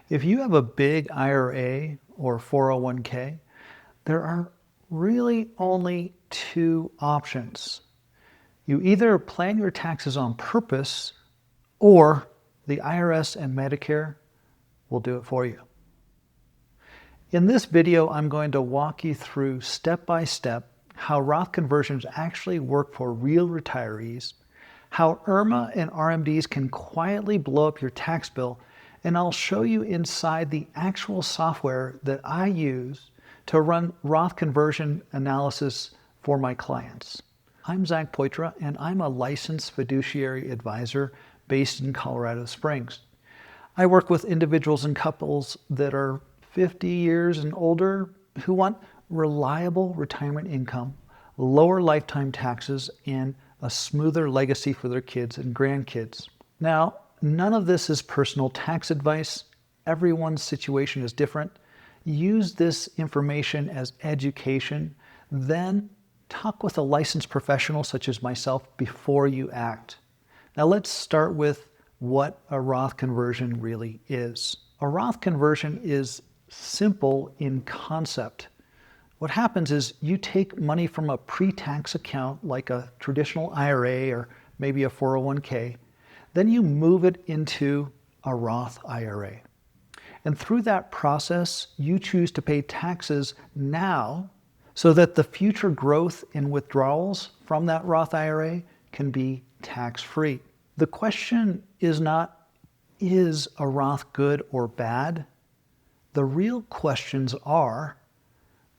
If you have a big IRA or 401k, there are really only two options. You either plan your taxes on purpose, or the IRS and Medicare will do it for you. In this video, I'm going to walk you through step by step how Roth conversions actually work for real retirees, how IRMAA and RMDs can quietly blow up your tax bill, and I'll show you inside the actual software that I use to run Roth conversion analysis for my clients. I'm Zach Poitra, and I'm a licensed fiduciary advisor based in Colorado Springs. I work with individuals and couples that are 50 years and older who want reliable retirement income, lower lifetime taxes, and a smoother legacy for their kids and grandkids. Now, none of this is personal tax advice. Everyone's situation is different. Use this information as education, then talk with a licensed professional such as myself before you act. Now let's start with what a Roth conversion really is. A Roth conversion is simple in concept. What happens is you take money from a pre-tax account like a traditional IRA or maybe a 401k, then you move it into a Roth IRA. And through that process, you choose to pay taxes now so that the future growth in withdrawals from that Roth IRA can be tax-free. The question is not, is a Roth good or bad? The real questions are,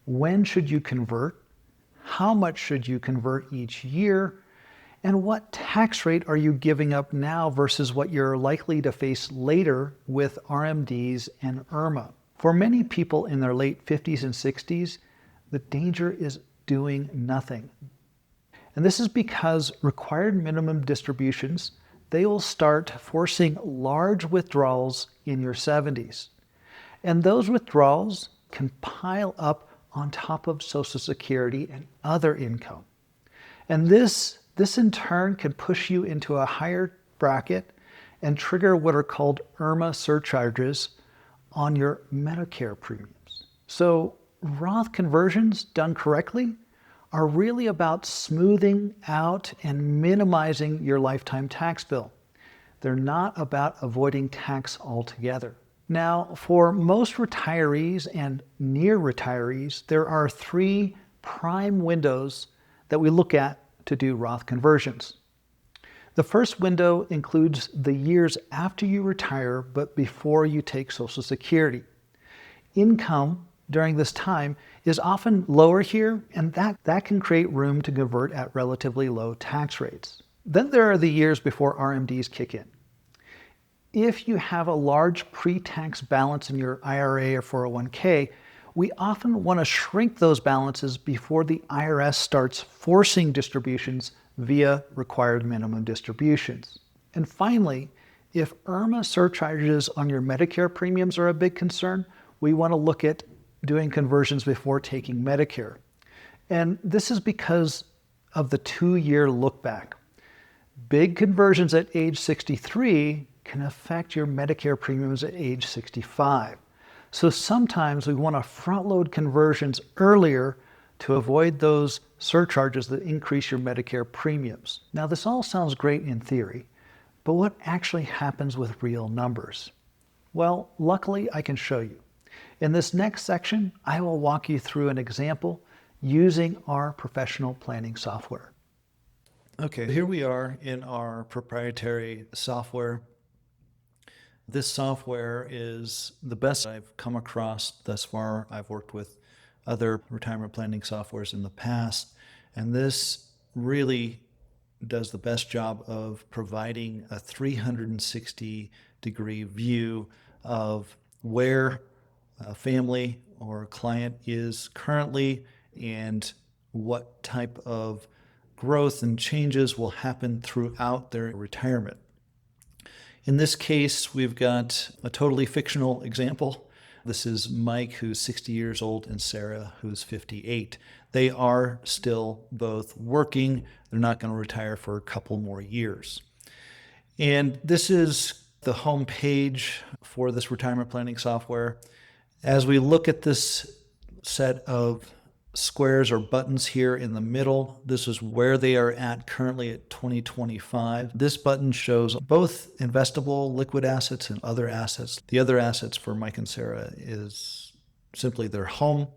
when should you convert? How much should you convert each year? And what tax rate are you giving up now versus what you're likely to face later with RMDs and IRMAA? For many people in their late 50s and 60s, the danger is doing nothing. And this is because required minimum distributions, they will start forcing large withdrawals in your 70s. And those withdrawals can pile up on top of Social Security and other income. And this in turn can push you into a higher bracket and trigger what are called IRMAA surcharges on your Medicare premiums. So Roth conversions done correctly are really about smoothing out and minimizing your lifetime tax bill. They're not about avoiding tax altogether. Now, for most retirees and near retirees, there are three prime windows that we look at to do Roth conversions. The first window includes the years after you retire, but before you take Social Security. Income during this time is often lower here, and that can create room to convert at relatively low tax rates. Then there are the years before RMDs kick in. If you have a large pre-tax balance in your IRA or 401k, we often want to shrink those balances before the IRS starts forcing distributions via required minimum distributions. And finally, if IRMAA surcharges on your Medicare premiums are a big concern, we want to look at doing conversions before taking Medicare. And this is because of the 2-year lookback. Big conversions at age 63 can affect your Medicare premiums at age 65. So sometimes we want to front load conversions earlier to avoid those surcharges that increase your Medicare premiums. Now this all sounds great in theory, but what actually happens with real numbers? Well, luckily I can show you. In this next section, I will walk you through an example using our professional planning software. Okay, here we are in our proprietary software. This software is the best I've come across thus far. I've worked with other retirement planning softwares in the past, and this really does the best job of providing a 360-degree view of where a family or a client is currently and what type of growth and changes will happen throughout their retirement. In this case, we've got a totally fictional example. This is Mike, who's 60 years old, and Sarah, who's 58. They are still both working. They're not going to retire for a couple more years. And this is the home page for this retirement planning software. As we look at this set of squares or buttons here in the middle, this is where they are at currently at 2025. This button shows both investable liquid assets and other assets. The other assets for Mike and Sarah is simply their home.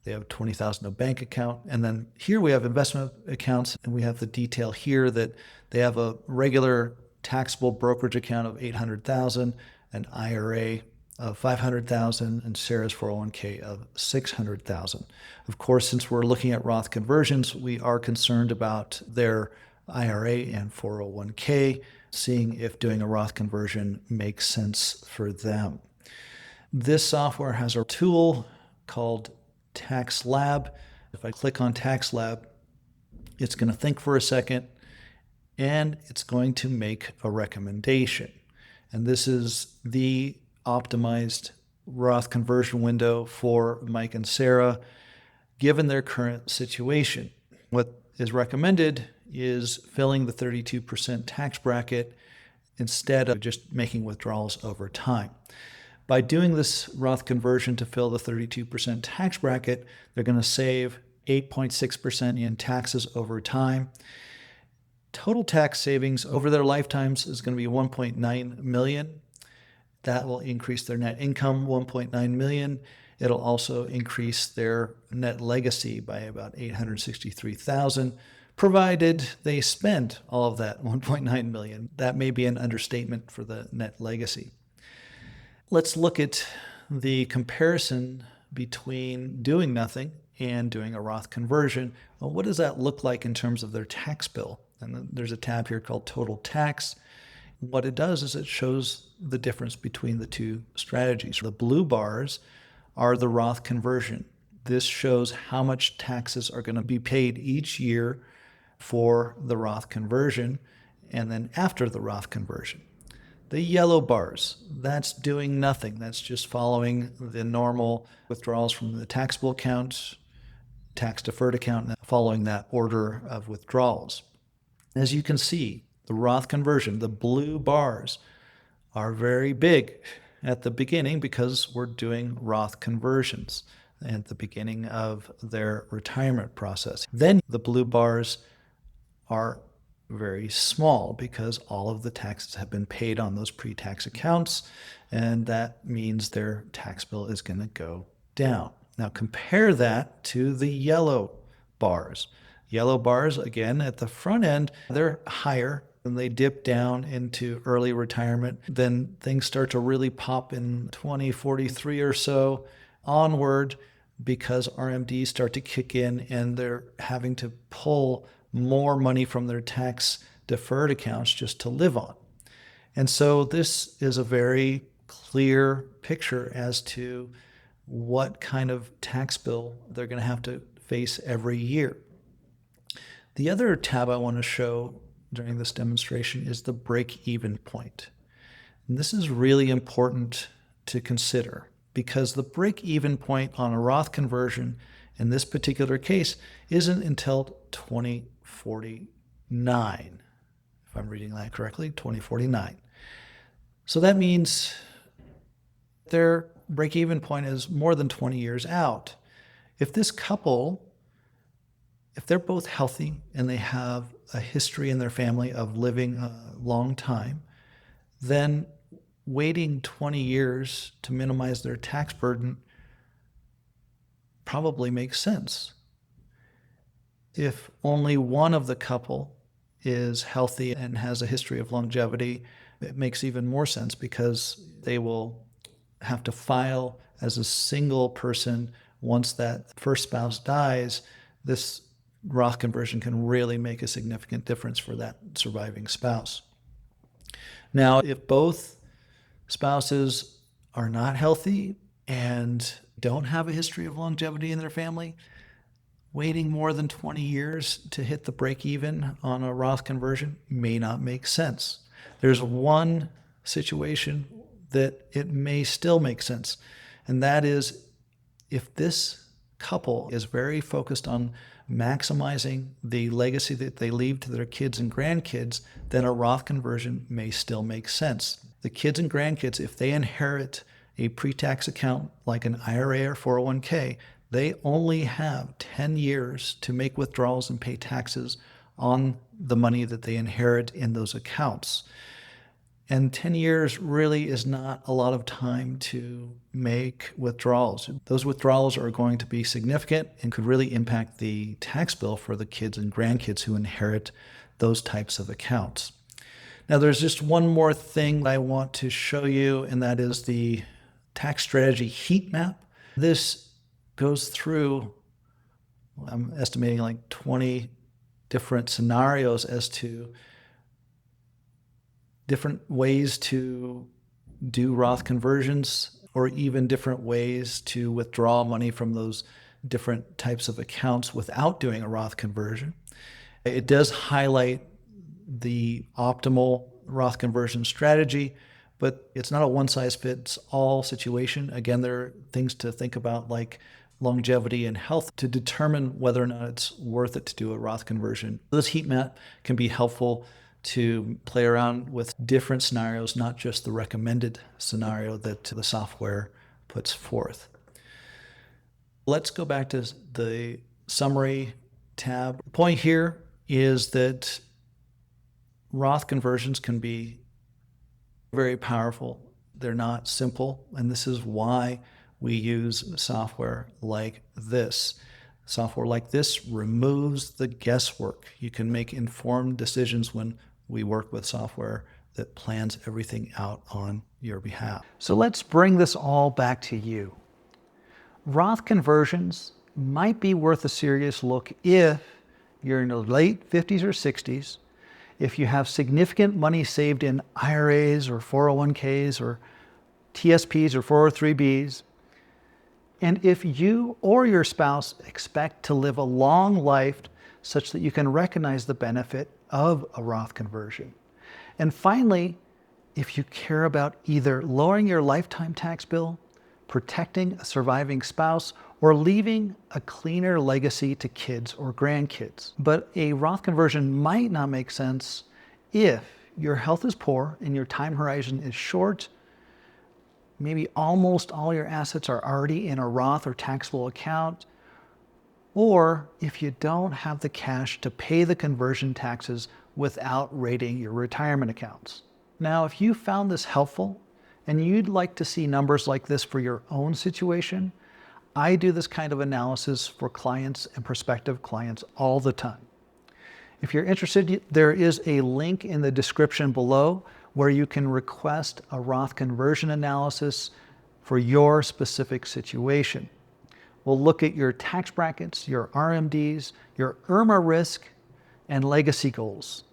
They have $20,000 in a bank account. And then here we have investment accounts, and we have the detail here that they have a regular taxable brokerage account of $800,000, an IRA of $500,000, and Sarah's 401k of $600,000. Of course, since we're looking at Roth conversions, we are concerned about their IRA and 401k, seeing if doing a Roth conversion makes sense for them. This software has a tool called Tax Lab. If I click on Tax Lab, it's going to think for a second, and it's going to make a recommendation. And this is the optimized Roth conversion window for Mike and Sarah, given their current situation. What is recommended is filling the 32% tax bracket instead of just making withdrawals over time. By doing this Roth conversion to fill the 32% tax bracket, they're going to save 8.6% in taxes over time. Total tax savings over their lifetimes is going to be $1.9 million. That will increase their net income $1.9 million. It'll also increase their net legacy by about $863,000, provided they spend all of that $1.9 million. That may be an understatement for the net legacy. Let's look at the comparison between doing nothing and doing a Roth conversion. Well, what does that look like in terms of their tax bill? And then there's a tab here called Total Tax. What it does is it shows the difference between the two strategies. The blue bars are the Roth conversion. This shows how much taxes are going to be paid each year for the Roth conversion and then after the Roth conversion. The yellow bars, that's doing nothing. That's just following the normal withdrawals from the taxable account, tax deferred account, and following that order of withdrawals. As you can see, the Roth conversion, the blue bars are very big at the beginning because we're doing Roth conversions at the beginning of their retirement process. Then the blue bars are very small because all of the taxes have been paid on those pre-tax accounts, and that means their tax bill is going to go down. Now compare that to the yellow bars. Yellow bars, again, at the front end, they're higher, and they dip down into early retirement. Then things start to really pop in 2043 or so onward because RMDs start to kick in and they're having to pull more money from their tax deferred accounts just to live on. And so this is a very clear picture as to what kind of tax bill they're going to have to face every year. The other tab I want to show during this demonstration is the break-even point. And this is really important to consider because the break-even point on a Roth conversion in this particular case isn't until 2049, if I'm reading that correctly, 2049. So that means their break-even point is more than 20 years out. If this couple, if they're both healthy and they have a history in their family of living a long time, then waiting 20 years to minimize their tax burden probably makes sense. If only one of the couple is healthy and has a history of longevity, it makes even more sense because they will have to file as a single person once that first spouse dies. This Roth conversion can really make a significant difference for that surviving spouse. Now, if both spouses are not healthy and don't have a history of longevity in their family, waiting more than 20 years to hit the break-even on a Roth conversion may not make sense. There's one situation that it may still make sense, and that is if this couple is very focused on maximizing the legacy that they leave to their kids and grandkids, then a Roth conversion may still make sense. The kids and grandkids, if they inherit a pre-tax account like an IRA or 401k, they only have 10 years to make withdrawals and pay taxes on the money that they inherit in those accounts. And 10 years really is not a lot of time to make withdrawals. Those withdrawals are going to be significant and could really impact the tax bill for the kids and grandkids who inherit those types of accounts. Now, there's just one more thing I want to show you, and that is the tax strategy heat map. This goes through, I'm estimating like 20 different scenarios as to different ways to do Roth conversions, or even different ways to withdraw money from those different types of accounts without doing a Roth conversion. It does highlight the optimal Roth conversion strategy, but it's not a one-size-fits-all situation. Again, there are things to think about like longevity and health to determine whether or not it's worth it to do a Roth conversion. This heat map can be helpful to play around with different scenarios, not just the recommended scenario that the software puts forth. Let's go back to the summary tab. The point here is that Roth conversions can be very powerful. They're not simple, and this is why we use software like this. Software like this removes the guesswork. You can make informed decisions when we work with software that plans everything out on your behalf. So let's bring this all back to you. Roth conversions might be worth a serious look if you're in the late 50s or 60s, if you have significant money saved in IRAs or 401ks or TSPs or 403bs, and if you or your spouse expect to live a long life such that you can recognize the benefit of a Roth conversion. And finally, if you care about either lowering your lifetime tax bill, protecting a surviving spouse, or leaving a cleaner legacy to kids or grandkids. But a Roth conversion might not make sense if your health is poor and your time horizon is short. Maybe almost all your assets are already in a Roth or taxable account, or if you don't have the cash to pay the conversion taxes without raiding your retirement accounts. Now, if you found this helpful and you'd like to see numbers like this for your own situation, I do this kind of analysis for clients and prospective clients all the time. If you're interested, there is a link in the description below where you can request a Roth conversion analysis for your specific situation. We'll look at your tax brackets, your RMDs, your IRMAA risk, and legacy goals.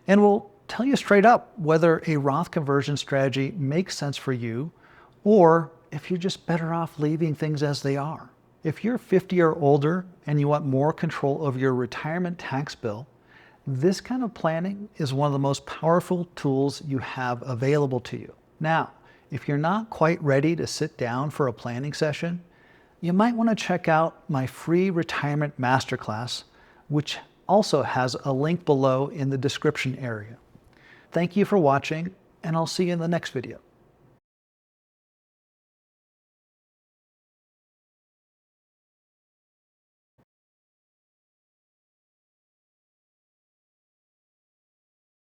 And we'll tell you straight up whether a Roth conversion strategy makes sense for you, or if you're just better off leaving things as they are. If you're 50 or older and you want more control of your retirement tax bill, this kind of planning is one of the most powerful tools you have available to you. Now, if you're not quite ready to sit down for a planning session, you might want to check out my free retirement masterclass, which also has a link below in the description area. Thank you for watching, and I'll see you in the next video.